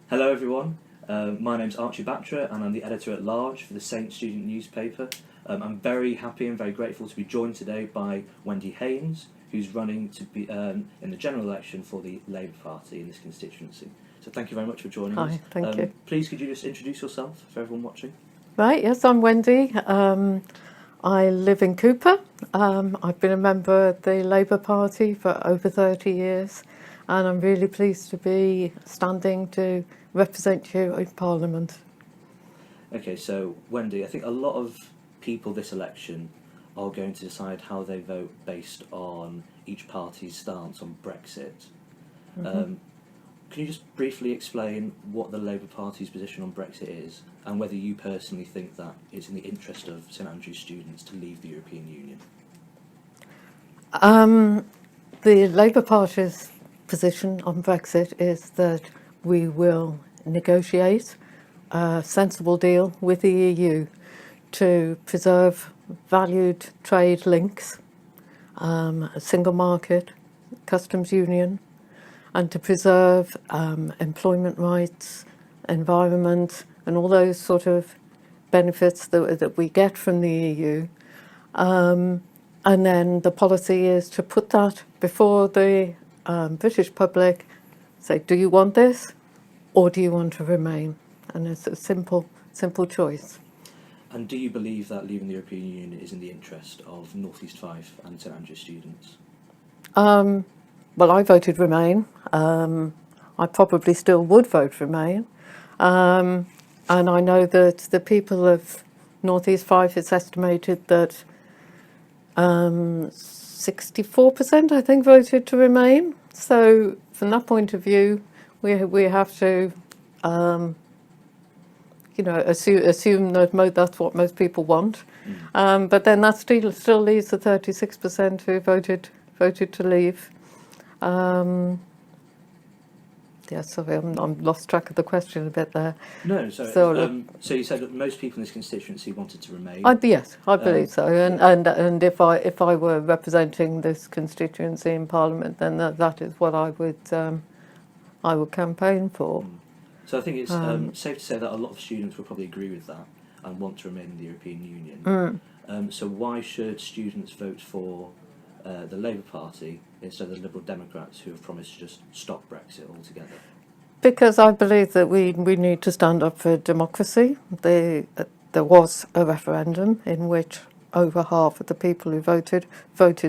Hello everyone, my name's Archie Batra and I'm the Editor-at-Large for the Saint student newspaper. I'm very happy and very grateful to be joined today by Wendy Haynes, who's running to be in the general election for the Labour Party in this constituency. So thank you very much for joining us. Hi, thank you. Please could you just introduce yourself for everyone watching? Right, yes, I'm Wendy. I live in Cooper. I've been a member of the Labour Party for over 30 years, and I'm really pleased to be standing to represent you in Parliament. Okay, so Wendy, I think a lot of people this election are going to decide how they vote based on each party's stance on Brexit. Can you just briefly explain what the Labour Party's position on Brexit is, and whether you personally think that it's in the interest of St Andrews students to leave the European Union? The Labour Party's position on Brexit is that we will negotiate a sensible deal with the EU to preserve valued trade links, a single market, customs union, and to preserve employment rights, environment, and all those sort of benefits that we get from the EU. And then the policy is to put that before the British public, say, do you want this or do you want to remain? And it's a simple choice. And do you believe that leaving the European Union is in the interest of North East Fife and St Andrews students? Well, I voted Remain. I probably still would vote Remain. And I know that the people of North East Fife, it's estimated that 64%, I think, voted to Remain. So from that point of view, we have to, assume that that's what most people want. But then that still leaves the 36% who voted to leave. Sorry, I'm lost track of the question a bit there. No, sorry. So you said that most people in this constituency wanted to remain. Yes, I believe so. And if I were representing this constituency in Parliament, then that is what I would campaign for. So I think it's safe to say that a lot of students will probably agree with that and want to remain in the European Union. So why should students vote for the Labour Party instead of the Liberal Democrats, who have promised to just stop Brexit altogether? Because I believe that we need to stand up for democracy. There was a referendum in which over half of the people who voted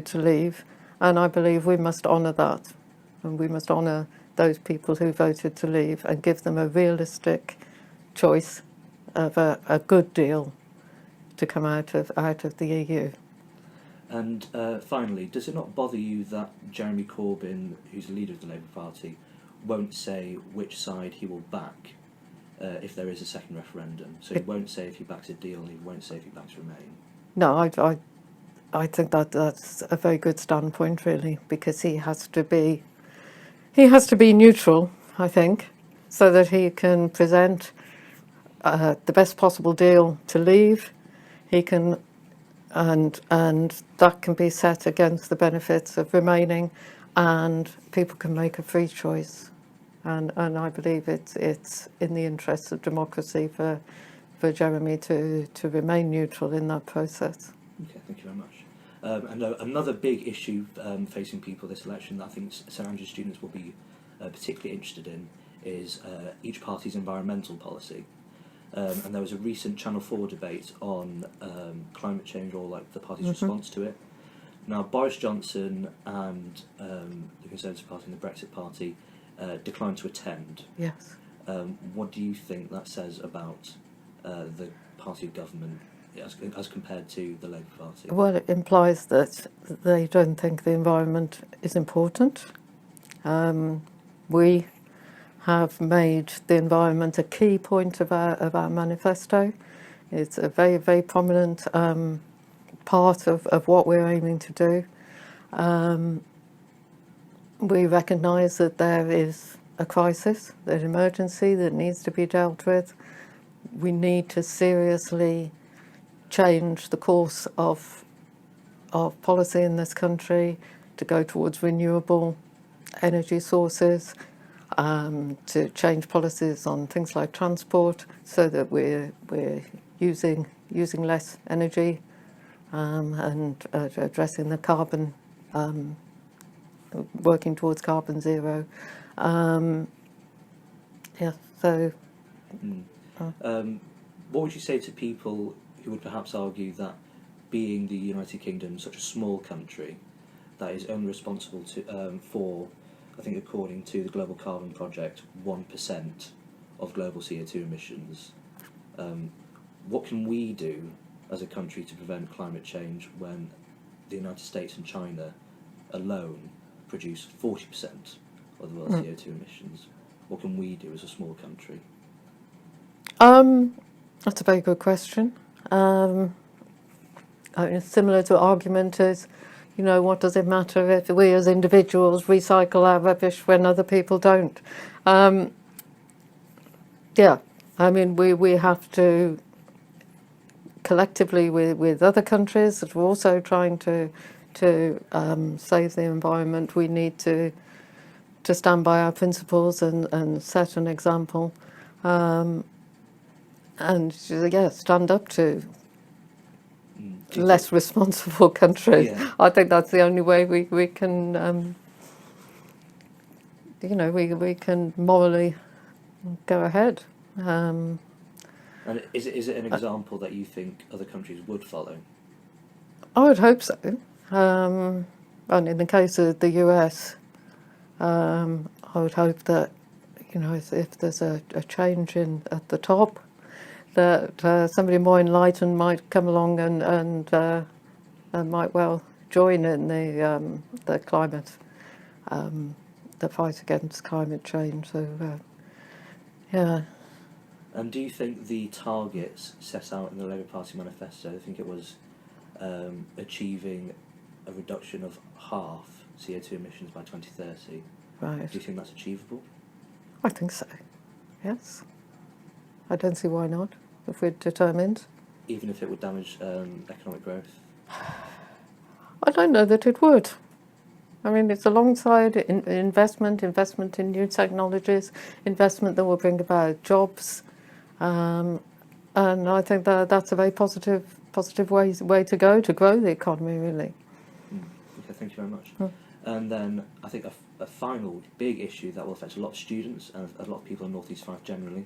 to leave, and I believe we must honour that, and we must honour those people who voted to leave and give them a realistic choice of a good deal to come out of the EU. And finally, does it not bother you that Jeremy Corbyn, who's the leader of the Labour Party, won't say which side he will back if there is a second referendum? So he won't say if he backs a deal, and he won't say if he backs Remain. No, I think that's a very good standpoint, really, because he has to be neutral, I think, so that he can present the best possible deal to leave. He can. And that can be set against the benefits of remaining, and people can make a free choice. And I believe it's in the interests of democracy for Jeremy to remain neutral in that process. Okay, thank you very much. And another big issue facing people this election that I think St Andrews students will be particularly interested in is each party's environmental policy. And there was a recent Channel 4 debate on climate change, or like the party's response to it. Now, Boris Johnson and the Conservative Party and the Brexit Party declined to attend. Yes. What do you think that says about the party of government as compared to the Labour Party? Well, it implies that they don't think the environment is important. We have made the environment a key point of our manifesto. It's a very, very prominent part of what we're aiming to do. We recognise that there is a crisis, an emergency that needs to be dealt with. We need to seriously change the course of policy in this country to go towards renewable energy sources. to change policies on things like transport so that we're using less energy and addressing the carbon, working towards carbon zero. Yeah, so. What would you say to people who would perhaps argue that being the United Kingdom such a small country that is only responsible for, I think according to the Global Carbon Project, 1% of global CO2 emissions, what can we do as a country to prevent climate change when the United States and China alone produce 40% of the world's CO2 emissions? What can we do as a small country? That's a very good question. Similar to argument is, what does it matter if we as individuals recycle our rubbish when other people don't? Yeah, I mean, we have to, collectively with other countries that are also trying to save the environment, we need to stand by our principles and set an example. And stand up to less responsible countries. Yeah. I think that's the only way we can, we can morally go ahead. And is it an example that you think other countries would follow? I would hope so. And in the case of the US, I would hope that, if there's a change at the top, that somebody more enlightened might come along and might well join in the climate, the fight against climate change. So, yeah. And do you think the targets set out in the Labour Party manifesto, I think it was achieving a reduction of half CO2 emissions by 2030, Right. do you think that's achievable? I think so, yes. I don't see why not, if we're determined. Even if it would damage economic growth? I don't know that it would. I mean, it's alongside investment in new technologies, investment that will bring about jobs, and I think that's a very positive way to go to grow the economy, really. Okay, thank you very much. And then I think a final big issue that will affect a lot of students and a lot of people in North East Fife generally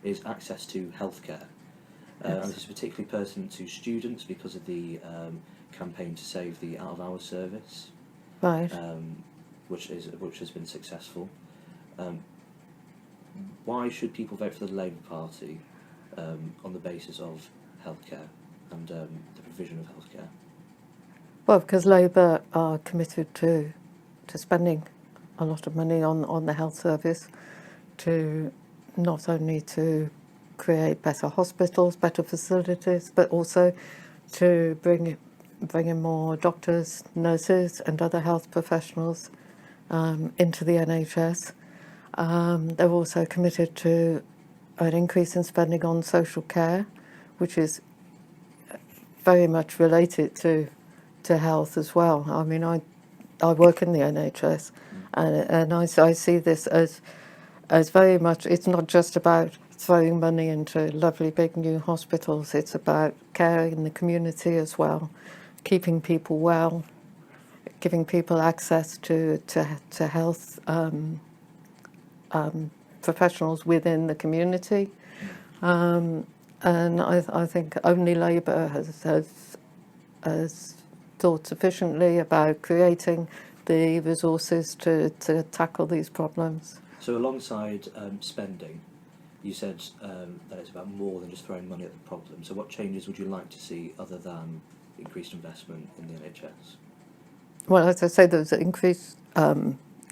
is access to healthcare. And this is particularly pertinent to students because of the campaign to save the out-of-hours service, Right. which has been successful. Why should people vote for the Labour Party on the basis of healthcare and the provision of healthcare? Well, because Labour are committed to spending a lot of money on the health service, to not only to create better hospitals, better facilities, but also to bring in more doctors, nurses and other health professionals into the NHS. They're also committed to an increase in spending on social care, which is very much related to health as well. I mean, I work in the NHS, and I see this as very much, it's not just about throwing money into lovely big new hospitals, it's about care in the community as well, keeping people well, giving people access to health professionals within the community. And I think only Labour has thought sufficiently about creating the resources to tackle these problems. So alongside spending, you said that it's about more than just throwing money at the problem. So what changes would you like to see other than increased investment in the NHS? Well, as I say, there's increased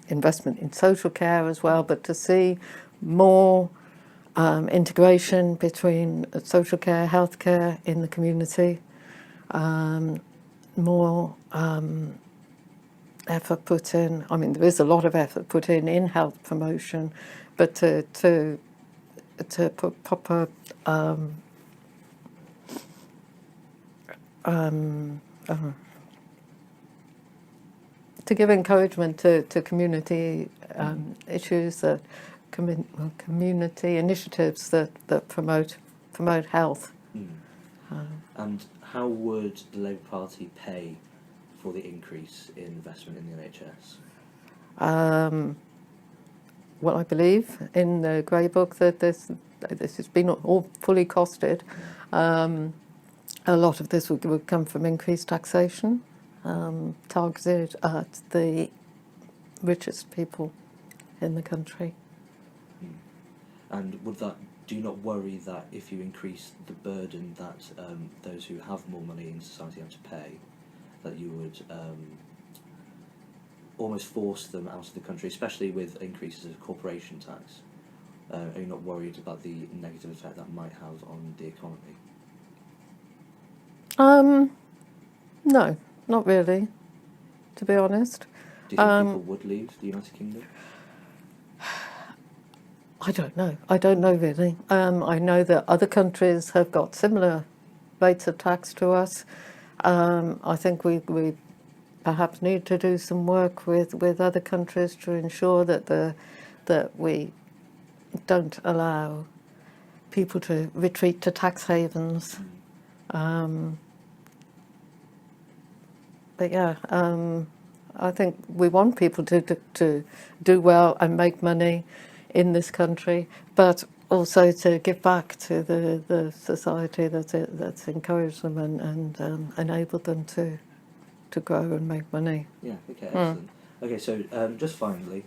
investment in social care as well, but to see more integration between social care, healthcare in the community, more effort put in. I mean, there is a lot of effort put in health promotion, but to put proper to give encouragement to community issues that community initiatives that promote health. And how would the Labour Party pay for the increase in investment in the NHS? Well, I believe in the Grey Book that this has been all fully costed. A lot of this would come from increased taxation, targeted at the richest people in the country. And do you not worry that if you increase the burden that those who have more money in society have to pay, that you would almost force them out of the country, especially with increases of corporation tax? Are you not worried about the negative effect that might have on the economy? No, not really, to be honest. Do you think people would leave the United Kingdom? I don't know really. I know that other countries have got similar rates of tax to us. I think we perhaps need to do some work with other countries to ensure that we don't allow people to retreat to tax havens. But yeah, I think we want people to do well and make money in this country, but also to give back to the society that's encouraged them and enabled them to grow and make money. Yeah, okay, excellent. Okay, so just finally,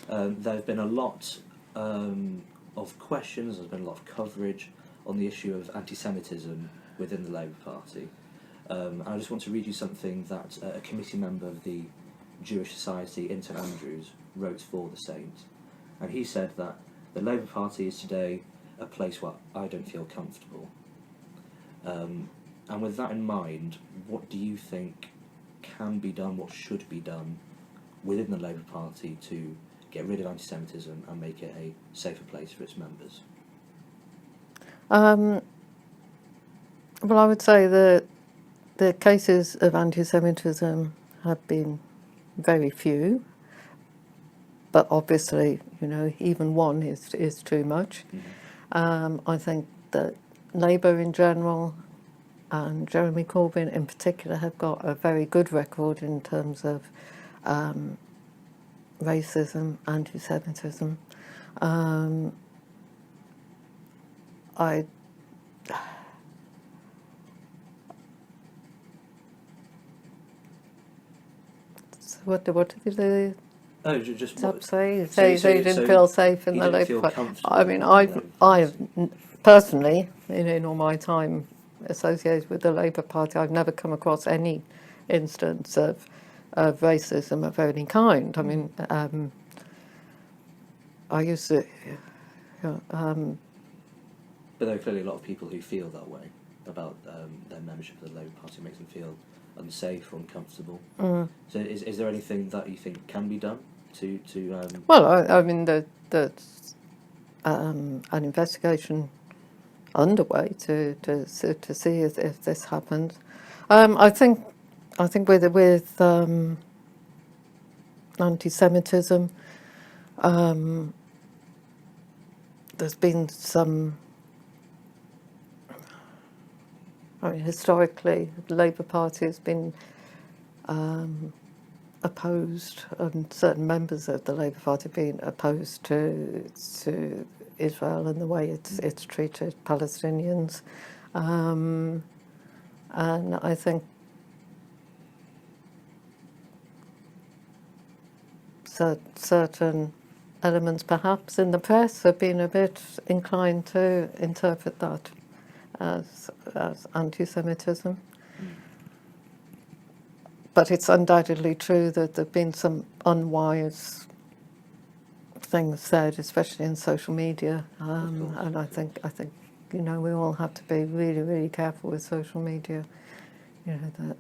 there have been a lot of questions, there's been a lot of coverage on the issue of anti-Semitism within the Labour Party. And I just want to read you something that a committee member of the Jewish Society in St Andrews wrote for The Saint. And he said that the Labour Party is today a place where I don't feel comfortable. And with that in mind, what do you think can be done, what should be done within the Labour Party to get rid of anti-Semitism and make it a safer place for its members? Well, I would say that the cases of anti-Semitism have been very few, but obviously, even one is too much. I think that Labour in general and Jeremy Corbyn in particular have got a very good record in terms of racism, anti-Semitism. What did they say? Say you didn't feel safe in the Labour Party. I mean, I personally, in all my time associated with the Labour Party, I've never come across any instance of racism of any kind. I mean, I used to. But there are clearly a lot of people who feel that way about their membership of the Labour Party. Makes them feel unsafe or uncomfortable. So is there anything that you think can be done to Well, I mean, there's an investigation underway to see if this happens. I think with anti-Semitism, there's been some. I mean, historically, the Labour Party has been opposed, and certain members of the Labour Party have been opposed to Israel and the way it's treated Palestinians. And I think certain elements, perhaps, in the press have been a bit inclined to interpret that as anti-Semitism. But it's undoubtedly true that there have been some unwise things said, especially in social media. And I think we all have to be really, really careful with social media. That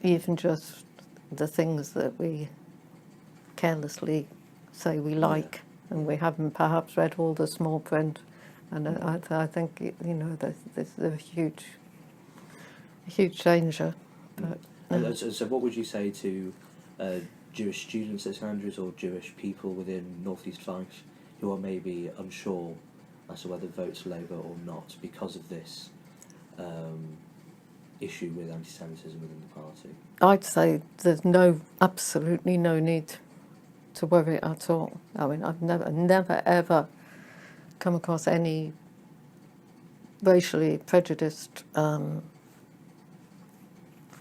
even just the things that we carelessly say we like, and we haven't perhaps read all the small print. And I think there's a huge danger. But, So what would you say to Jewish students at St Andrews or Jewish people within North East Fife who are maybe unsure as to whether vote Labour or not because of this issue with anti-Semitism within the party? I'd say there's absolutely no need to worry at all. I mean, I've never ever come across any racially prejudiced,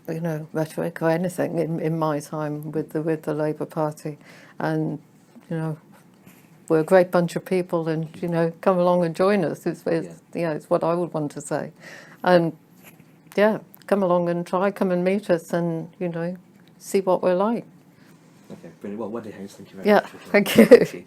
rhetoric or anything in my time with the Labour Party, and we're a great bunch of people, and come along and join us. It's what I would want to say, and come along and come and meet us, and see what we're like. Okay, brilliant. Well, Wendy Haynes, thank you very Yeah, much. thank you.